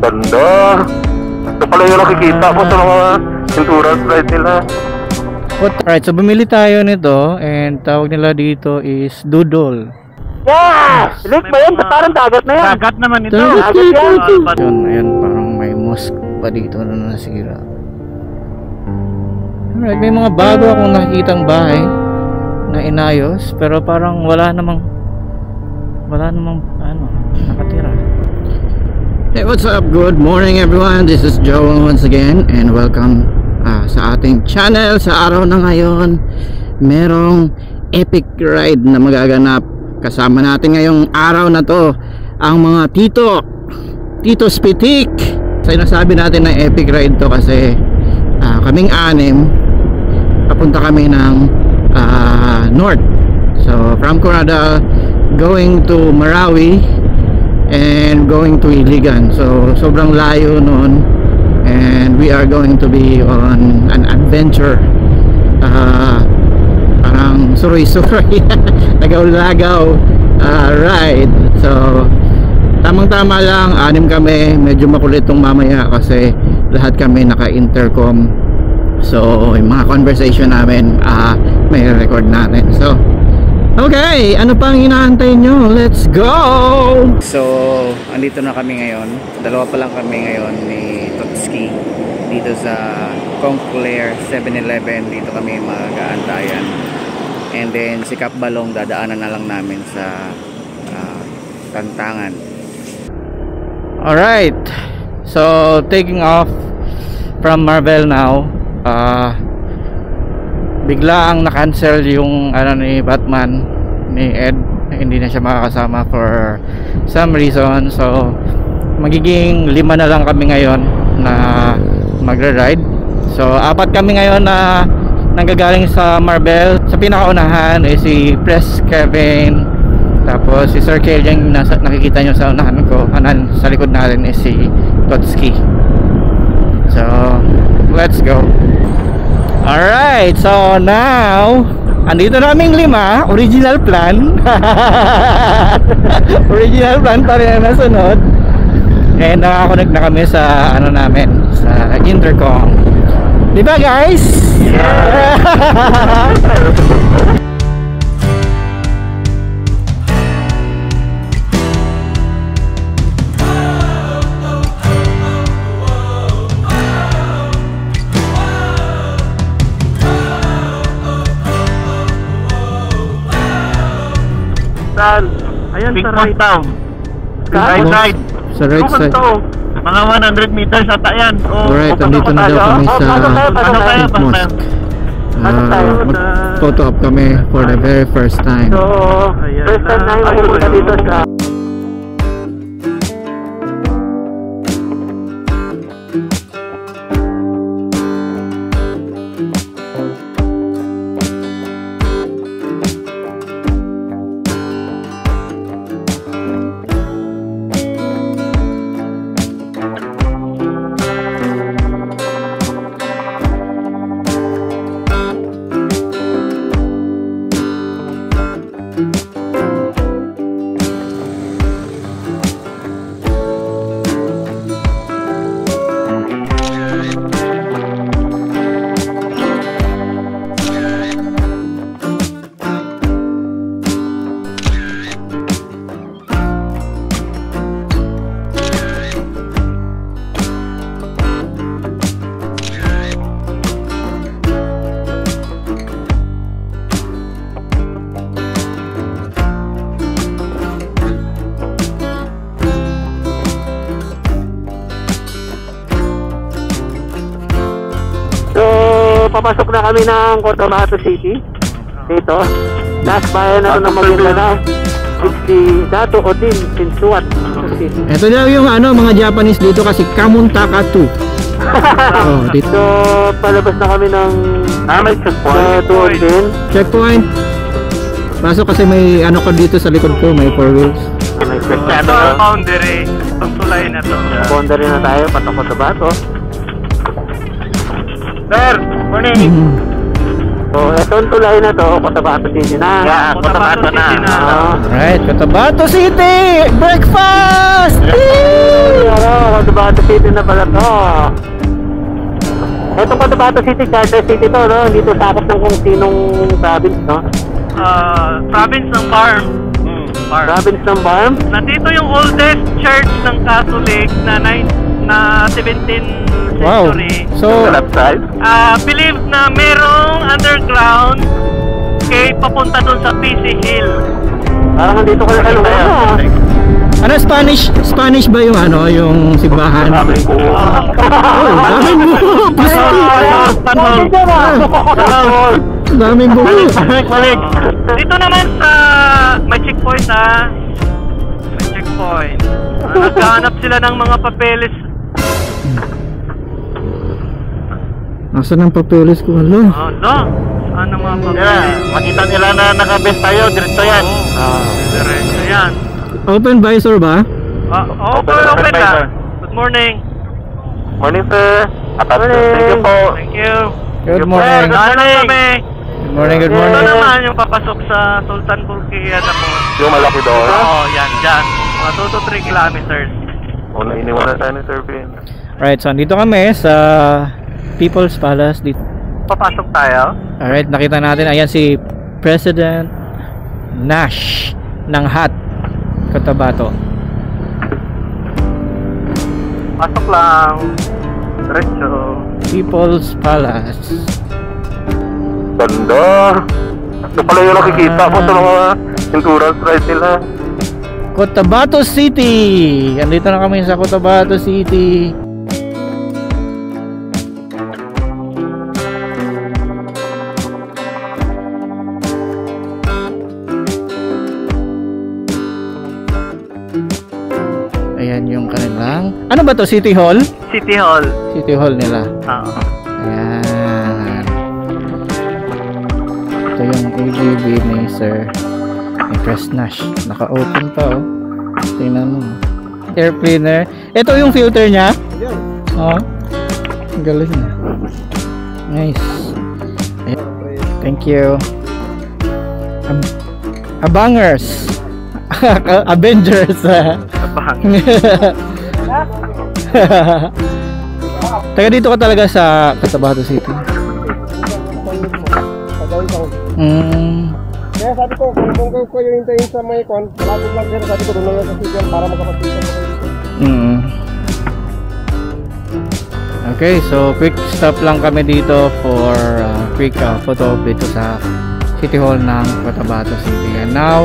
ganda. Ito pala yung nakikita ko sa mga endurance ride nila. Alright, so bumili tayo nito and tawag nila dito is Doodle. Yeah! Look ba yan? Parang dagat na yan. Dagat naman ito. Dagat yan. Yun, ayan, parang may mosque pa dito na nasira. Alright, may mga bago akong nakikitang bahay na inayos, pero parang wala namang nakatira. Hey, what's up? Good morning everyone, this is Joe once again and welcome sa ating channel. Sa araw na ngayon merong epic ride na magaganap. Kasama natin ngayong araw na to ang mga Tito Spitik. Sinasabi natin na epic ride to kasi kaming anim papunta kami ng north. So from Coronada going to Marawi and going to Iligan. So sobrang layo nun and we are going to be on an adventure, parang suroy-suroy lagaw-lagaw ride. So tamang tama lang, anim kami. Medyo makulit tong mamaya kasi lahat kami naka-intercom. So yung mga conversation namin may record natin. So okay, ano pang inaantay nyo? Let's go! So, andito na kami ngayon. Dalawa pa lang kami ngayon ni Totski dito sa Conclair 7-Eleven. Dito kami mag-aantayan. And then si Cap Balong dadaanan na lang namin sa Tantangan. Alright, so taking off from Marvel now. Bigla ang na-cancel yung ni Batman ni Ed, hindi na siya makakasama for some reason. So magiging 5 na lang kami ngayon na magra-ride. So 4 kami ngayon na nanggagaling sa Marvel. Sa pinakaunahan ay si Press Kevin, tapos si Sir Kel yung nakikita nyo sa unahan ko. Sa likod natin is si Totski. So let's go. Alright, so now andito naming 5, original plan. Original plan pa rin na nasunod. And nakakonect na kami sa namin, sa intercom. Diba guys? Yeah! Ayan, Big sa right daw. Right side. Sa right side. Mga 100 meters ata yan. Alright, andito na daw kami sa Pink Mosque. Mag-photo up kami for the very first time. So, first time na yung pumunta dito sa papasok na kami ng Cotabato City dito. Last bayan na ito ng Maguindanao, si Dato Odin Pinsuat. Ito daw yung mga Japanese dito kasi Kamuntaka 2. Dito. So palabas na kami ng may checkpoint. Checkpoint. Pasok kasi may ko dito sa likod ko, may 4 wheels. Ito ang boundary. Itong tulay na to. Boundary na tayo, patong Cotabato. Sir, morning. So, itong tulay na to, Cotabato City na. Yeah, Cotabato na. Alright, Cotabato City! Breakfast! Cotabato City na pala to. Itong Cotabato City, Charter City to, no? Dito sakop ng kung sinong province, no? Province ng Barm. Province ng Barm? Nandito yung oldest church ng Catholic na 17th Wow. century. So, Believe na merong underground kay papunta dun sa PC Hill. Parang nandito ko na ano Spanish ba yung ano, yung simbahan? Daming Oh, daming buho! Daming buho! Balik! Dito naman sa may checkpoint na. May checkpoint. Naghahanap sila ng mga papeles. Nasaan ang papeles ko? Alo? Saan ang mga papeles? Makita nila na naka-best tayo, diretso yan. Diretso yan. Open visor ba? Open na. Good morning. Morning, sir. Thank you po. Thank you. Good morning. Kami. Good morning, good Ito morning. naman yung papasok sa Sultan Bulkiah na po. Yung malaki doon. Oo, yan, dyan. Mga 2 to 3 kilometers. O, iniwala tayo ni Sir Ben. Right, so andito kami sa People's Palace dito. Papasok tayo. Alright, nakita natin, ayan si President Nash ng HAT Cotabato. Pasok lang. Diretso. People's Palace. Ganda. Ito pala yung nakikita ko sa mga insurance ride nila. Cotabato City. Andito na kami sa Cotabato City. Ayan yung kanilang, ano ba to? City Hall? City Hall. City Hall nila. Oo. Ayan. Ito yung AGB ni Sir Press Nash. Naka-open pa oh. Tingnan mo. Air cleaner. Ito yung filter niya. Oh. Ang galing na. Nice. Ayan. Thank you. Abangers. Avengers. Taga dito ka talaga sa Cotabato City. Kaya sabi ko, kung ko yung hintayin sa may kon, malapit lang pero sabi ko doon lang sa signal para makapagpita ko kayo. Okay, so quick stop lang kami dito for quick photo op dito sa City Hall ng Cotabato City. And now,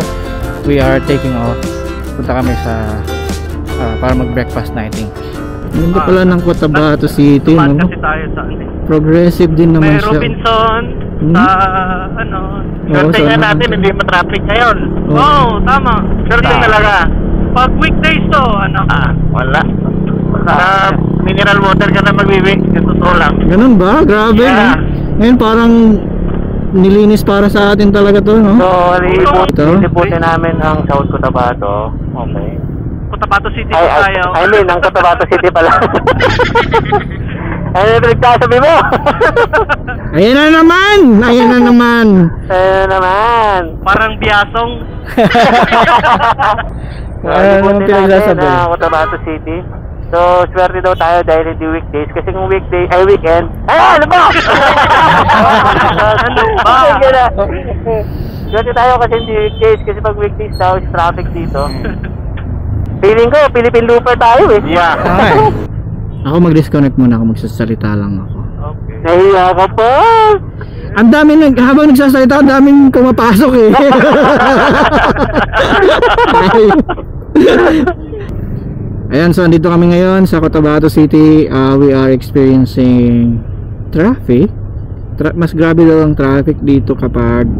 we are taking off. Punta kami sa para mag-breakfast na, I think. Ganda pala ng Cotabato City, Tumaan no? kasi tayo sa Progressive din naman may siya. Robinson, sa ano. Oo, Swerte nga natin, hindi matraffic ngayon. Oo, tama. Swerte Hindi. talaga. Pag weekdays to, ano. Wala. Sa mineral water ka na mag-wing, totoo lang. Ganun ba? Grabe, Yeah. no? Ngayon parang nilinis para sa atin talaga to, no? Ito? Liputin namin ang South Cotabato. Okay. Cotabato City tayo. I mean, ang Cotabato City pala. Ano yung pinagsasabi mo? Ayan na naman! Ayan na naman! Ayan naman. Parang biyasong. Ano naman pinagsasabi? Cotabato City. So, swerte daw tayo dahil hindi weekdays. Kasi kung weekday, ay weekend. Ay, ano ba? Ano ba? Swerte tayo kasi hindi weekdays. Kasi pag weekdays daw, is traffic dito. Feeling ko, Philippine Looper tayo eh. Yeah. Okay. Ako mag-disconnect muna ako, magsasalita lang ako. Okay. Nahiya ka pa. Ang dami habang nagsasalita, ang daming pumapasok eh. Ayan, so andito kami ngayon sa Cotabato City. We are experiencing traffic. Mas grabe daw ang traffic dito kapag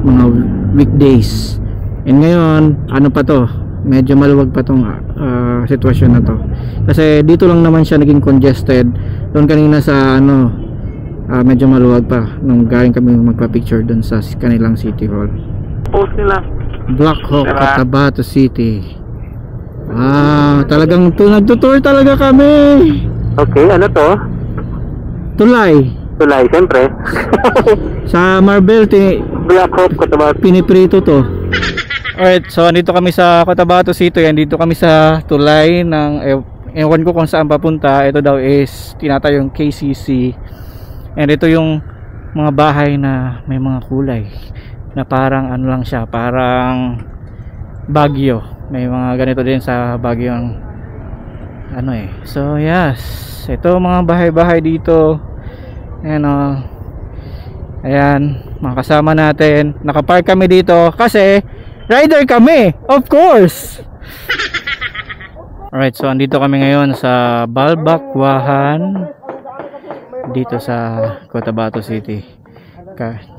mga weekdays. And ngayon, ano pa to? Medyo maluwag pa tong sitwasyon na to. Kasi dito lang naman siya naging congested. Doon kanina sa ano, medyo maluwag pa nung galing kami magpa-picture doon sa kanilang City Hall. Post nila. Black Hawk, Cotabato City. Talagang nagtutour talaga kami. Okay, ano to? Tulay. Tulay, siyempre. Sa Marbel, Black Hawk, Cotabato. piniprito to. Alright, so andito kami sa Cotabato City. Andito kami sa tulay ng ewan ko kung saan papunta. Ito daw is tinatayong KCC. And ito yung mga bahay na may mga kulay na parang ano lang siya, parang Baguio. May mga ganito din sa Baguio ang ano eh. So yes, ito mga bahay-bahay dito. Ayan, mga kasama natin. Nakapark kami dito kasi rider kami, of course. Alright, so andito kami ngayon sa Balbakwahan dito sa Cotabato City.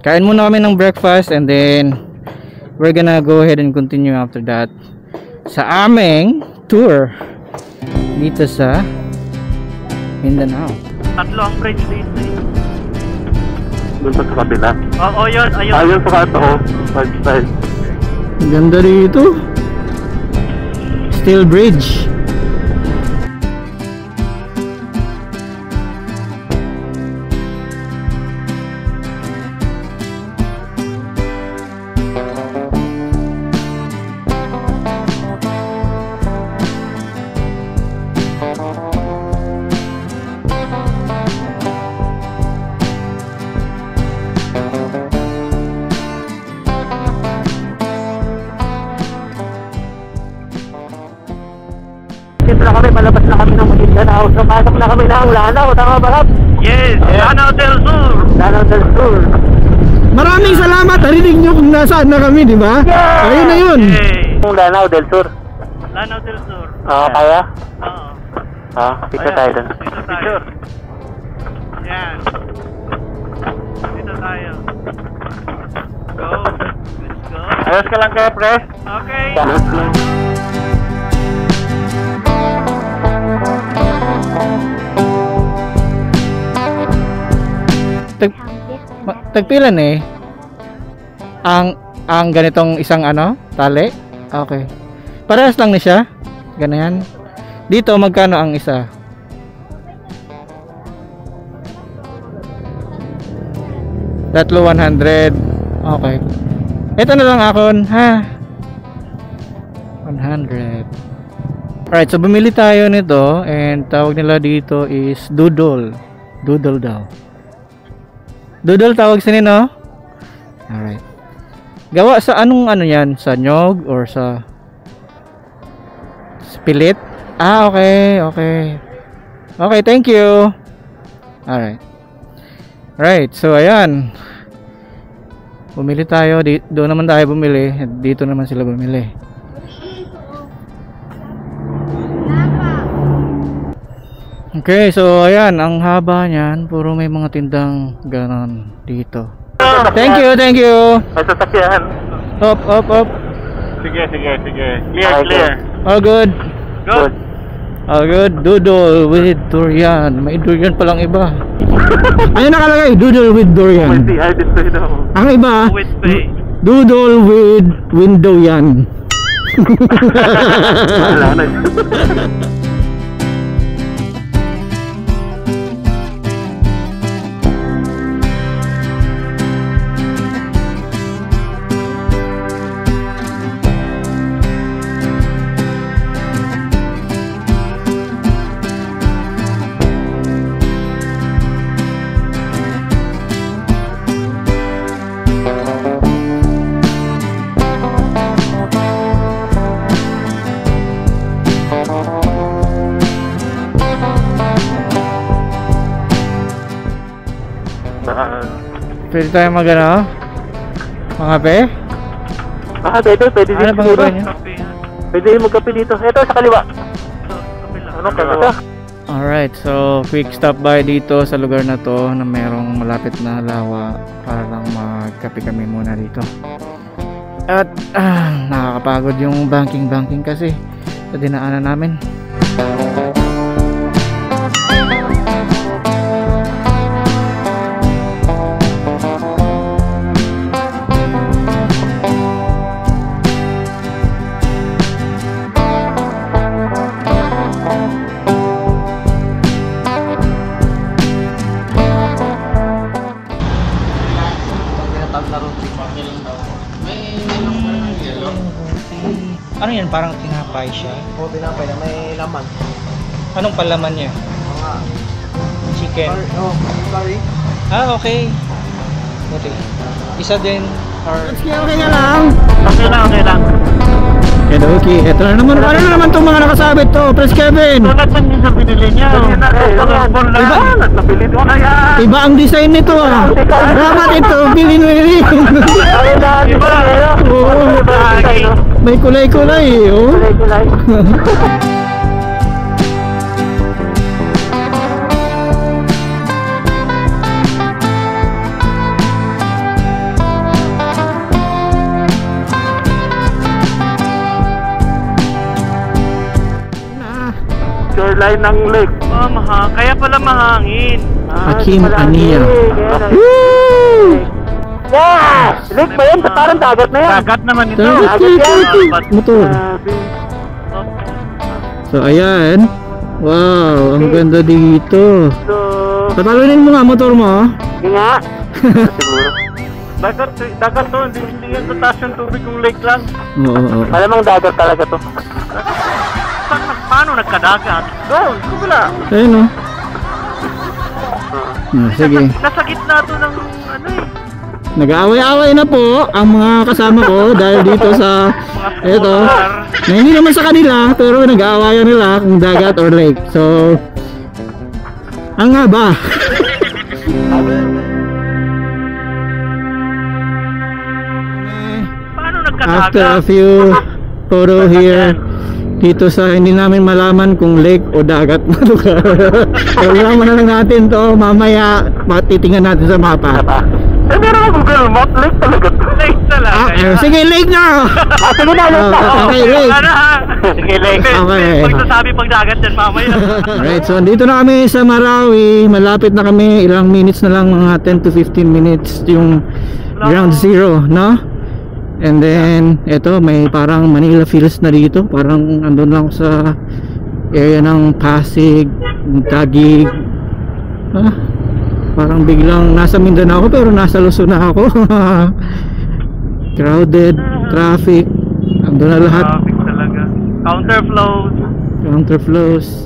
Kain muna kami ng breakfast and then we're gonna go ahead and continue after that sa aming tour dito sa Mindanao. Tatlo ang bridge dito eh. Doon sa kabila. Oo, yun, ayun. Ayun sa kato ko. Style. Ganda dito. Steel Bridge. Dito na kami, malabas na kami ng Mindanao. So, pasok na kami ng Lanao. Tama ba, Kap? Yes, Lanao del Sur. Lanao del Sur. Maraming salamat. Narinig nyo kung nasaan na kami, di ba? Yeah! Ayun na yun. Yay! Yung Lanao del Sur. Lanao del Sur. Kaya? Oo. Picture tayo doon. Dito tayo. Yan. Dito tayo. Go. Let's go. Ayos ka lang kaya, pre? Okay. Tagpilan eh. Ang ganitong isang ano, tali. Okay. Parehas lang ni siya. Ganyan. Dito magkano ang isa? Tatlo 100. Okay. Ito na lang akon, ha. 100. Alright, so bumili tayo nito and tawag nila dito is doodle. Doodle daw. Doodle tawag sa nino? Alright. Gawa sa anong ano yan? Sa nyog or sa pilit? Okay, okay. Okay, thank you. Alright. Right, so ayan. Bumili tayo. Doon naman tayo bumili. Dito naman sila bumili. Okay, so ayan. Ang haba niyan. Puro may mga tindang ganon dito. Thank you, thank you. May sasakyan. Up, up, up. Sige. Clear. All good. Good. All good. Doodle with durian. May durian palang iba. Ayun nakalagay, doodle with durian. May CI dito yun ako. Ang iba, With pay. doodle with window yan. Wala na. Pwede tayo mag-ano? Mga pe? Pwede Ano din bang siguro. iba niya? Pwede din magkape dito. Ito sa kaliwa. Ano ka ito? Alright, so quick stop by dito sa lugar na to na merong malapit na lawa para lang magkape kami muna dito. At nakakapagod yung banking kasi sa dinaanan namin. Ano yan? Parang tinapay siya. Oo, tinapay na may laman. Anong palaman niya? Mga Chicken. curry. Ah, okay. Okay. Isa din. Or... Okay na lang. Okay lang. Okay. Ito na naman. Ano na naman itong mga nakasabit to? Pres Kevin. Tulad man din sa binili niya. Nabili ko na yan. Iba ang design nito ah. Dapat ito. Bilhin mo rin. Iba. Oo. May kulay-kulay eh. Oh. Shoreline ng lake. Kaya pala mahangin. Hakim Ania. Woo! Yeah! Lake ba yan? Parang dagat na yan. Dagat naman ito. Motor. So ayan. Wow, ang ganda dito. So, Patalunin mo nga motor mo. yun nga. Siguro. Dagat to. Hindi yan tataas yung tubig yung lake lang. Oo. Malamang dagat talaga to. Paano nagkadagat? Doon, kubila. Ayun o. Sige. Nasa gitna to ng ano eh. Nag-aaway-aaway na po ang mga kasama ko dahil dito sa ito. Na hindi naman sa kanila pero nag-aawayan nila kung dagat or lake. So ang nga ba? Paano nagkadagat? After a few photo here dito sa hindi namin malaman kung lake o dagat na lugar. So malaman na lang natin to mamaya, titingnan natin sa mapa. Meron na Google Map, lake talaga to. Lake talaga. Sige, lake na! Sige na, lake na. Okay, lake. Sige, lake. Okay. Pagsasabi pag dagat yan mamaya. Alright, so andito na kami sa Marawi. Malapit na kami, ilang minutes na lang, mga 10 to 15 minutes yung ground zero, no? And then, eto, may parang Manila feels na dito. Parang andun lang sa area ng Pasig, Taguig. Parang biglang nasa Mindanao ako pero nasa Luzon na ako. Crowded, traffic, andun na lahat. Traffic talaga. Counterflows.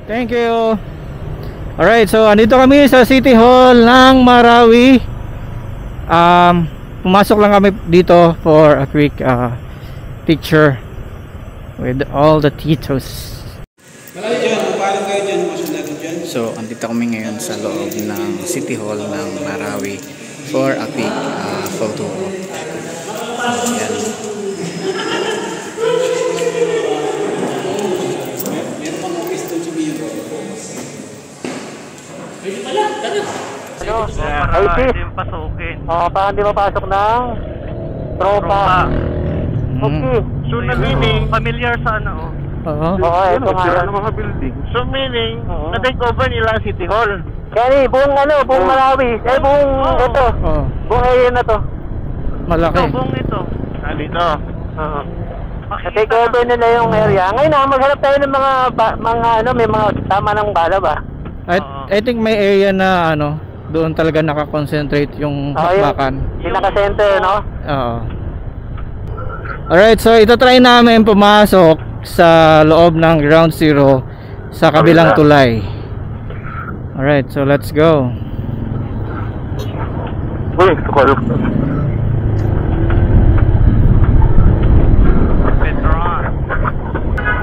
Thank you. Alright, so andito kami sa City Hall ng Marawi. Pumasok lang kami dito for a quick picture with all the titos. So andito kami ngayon sa loob ng City Hall ng Marawi for a quick photo. Ayan. Para hindi pasukin. Para hindi mapasok ng tropa. Okay. So na meaning, familiar sa ano? Oo, ito nga yan. Mga building. So meaning, na-take over nila City Hall. Kaya buong Marawi. Buong ito. Buong area na to. Malaki. Ito, buong ito. Dito. Na-take over nila yung area. Ngayon na, maghanap tayo ng mga may mga tama ng bala ba? I think may area na doon talaga nakakonsentrate yung bakbakan. Pinaka-center, no? Oo. Alright, so ito try namin pumasok sa loob ng ground zero sa kabilang tulay. Alright, so let's go. Uy, sukol.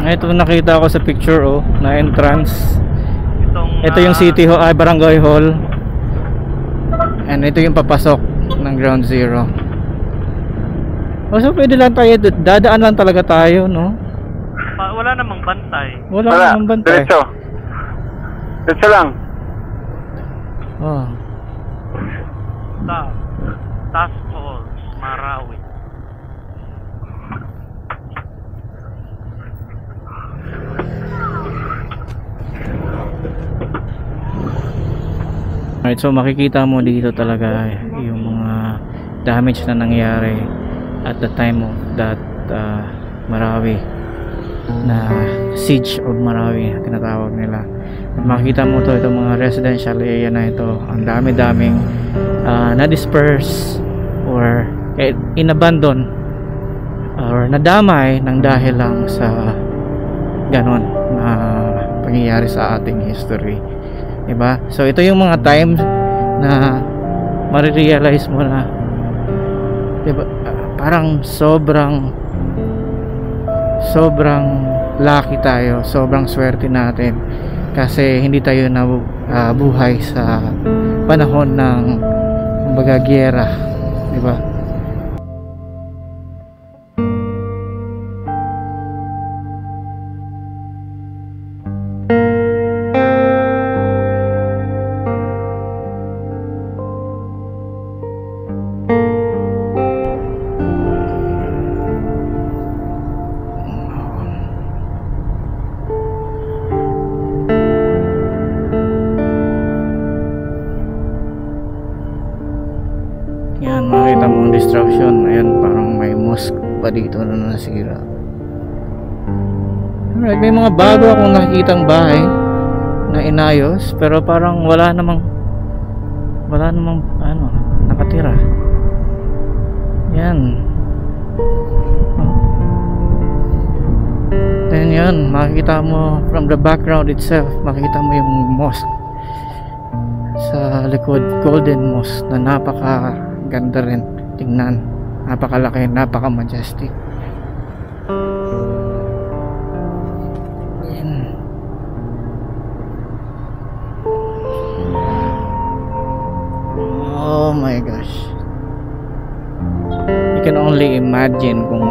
Ito nakita ko sa picture na entrance. Ito yung City Hall, Barangay Hall. And ito yung papasok ng ground zero. So pwede lang tayo, dadaan lang talaga tayo, no? Wala namang bantay. Wala namang bantay. Diretso lang. stop. Task Falls, Marawi. Alright, so makikita mo dito talaga yung mga damage na nangyari at the time of that Marawi, na siege of Marawi tinatawag nila. At makikita mo to, itong mga residential area na ito, ang dami-daming na-disperse or inabandon or nadamay ng dahil lang sa ganon na pangyayari sa ating history, diba? So ito yung mga times na marirealize mo na, diba, parang sobrang lucky tayo, sobrang swerte natin kasi hindi tayo buhay sa panahon ng kumbaga giyera, diba? Yan, makita mo ang destruction. Ayan, parang may mosque pa dito na nasira. Alright, may mga bago akong nakikitang bahay na inayos, pero parang wala namang ano, nakatira. Yan. Then yan, makikita mo from the background itself, makikita mo yung mosque sa likod, Golden Mosque, na napaka ganda rin tingnan, napakalaki, napaka majestic. Yan. Oh my gosh, you can only imagine kung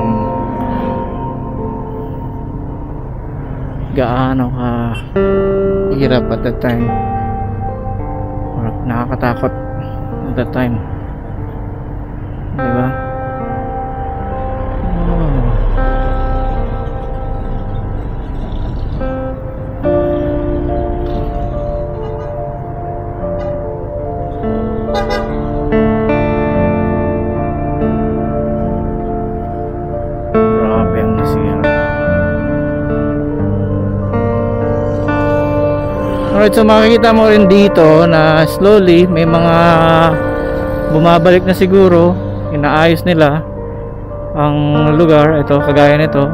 gaano ka hirap at that time, or nakakatakot at that time, diba? Oh. Grabe ang nasira. Alright, so makikita mo rin dito na slowly may mga bumabalik na siguro, inaayos nila ang lugar. Ito, kagaya nito,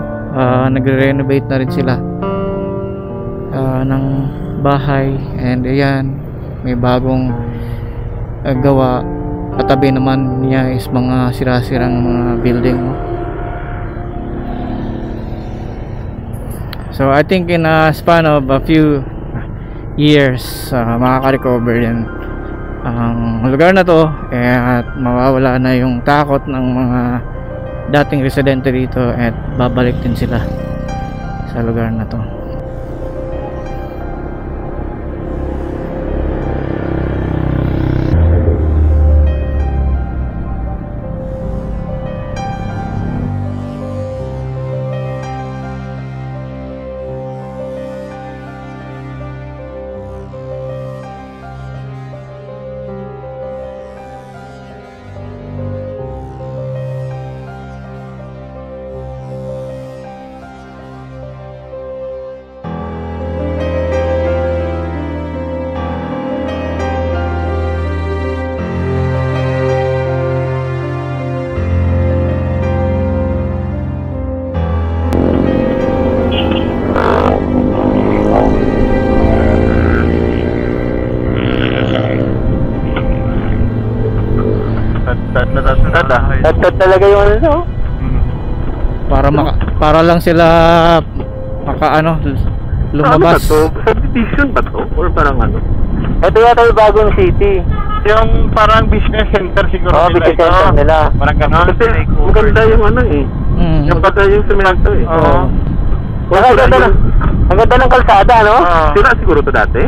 nagre-renovate na rin sila ng bahay, and ayan, may bagong gawa. Katabi naman niya is mga sira-sirang mga building. So I think in a span of a few years, makaka-recover din ang lugar na to, at mawawala na yung takot ng mga dating residente dito, at babalik din sila sa lugar na to. At talaga yung ano, no? Para lang sila lumabas. Ano ba to? Subdivision ba to? Or parang ano? Ito yata yung bagong city. Yung parang business center siguro Oo, business center nila. Parang gano'n. Kasi maganda yung ano eh. Yung pata yung semento eh. Oo. Ang ganda ng kalsada, no? Sira siguro to dati?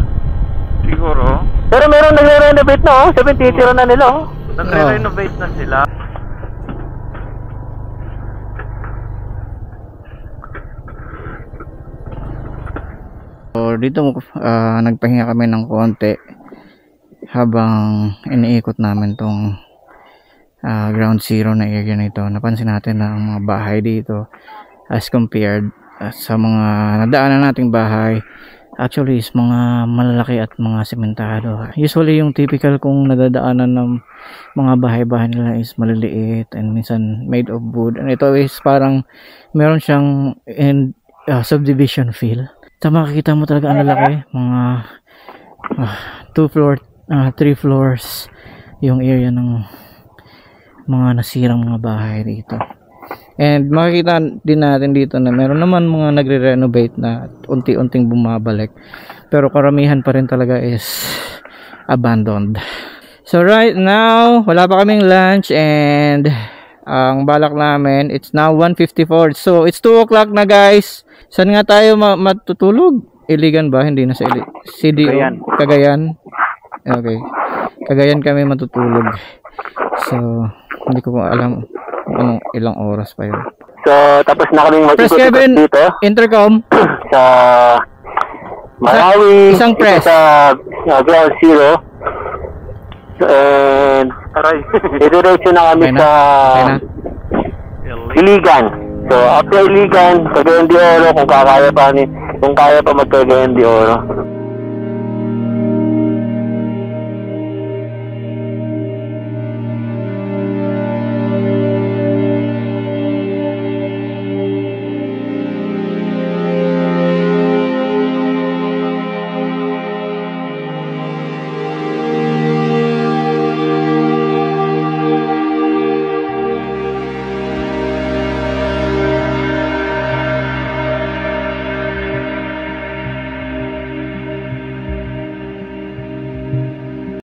Siguro. Pero meron nag-renovate na, oh. 70 na nila, oh. Nagre-renovate na sila. So dito nagpahinga kami ng konti habang iniikot namin tong ground zero na area na ito. Napansin natin na ang mga bahay dito as compared sa mga nadaanan nating bahay actually is mga malalaki at mga sementado. Usually yung typical kung nadadaanan ng mga bahay-bahay nila is maliliit and minsan made of wood, and ito is parang meron siyang subdivision feel. So makikita mo talaga ang lalaki, mga 2 floor 3 floors yung area ng mga nasirang mga bahay dito. And makikita din natin dito na meron naman mga nagre-renovate na unti-unting bumabalik, pero karamihan pa rin talaga is abandoned. So right now wala pa kaming lunch, and ang balak namin, it's now 1:54, so it's 2 o'clock na guys. Saan nga tayo matutulog? Iligan ba? Hindi na sa CDO? Cagayan. Okay, Cagayan kami matutulog. So hindi ko pa alam kung anong ilang oras pa yun. So, tapos na kaming Press Kevin, dito intercom sa Marawi, isang press sa ground zero. And diretso na kami sa Iligan. So after Iligan, Cagayan de Oro, kung kaya pa mag Cagayan de Oro.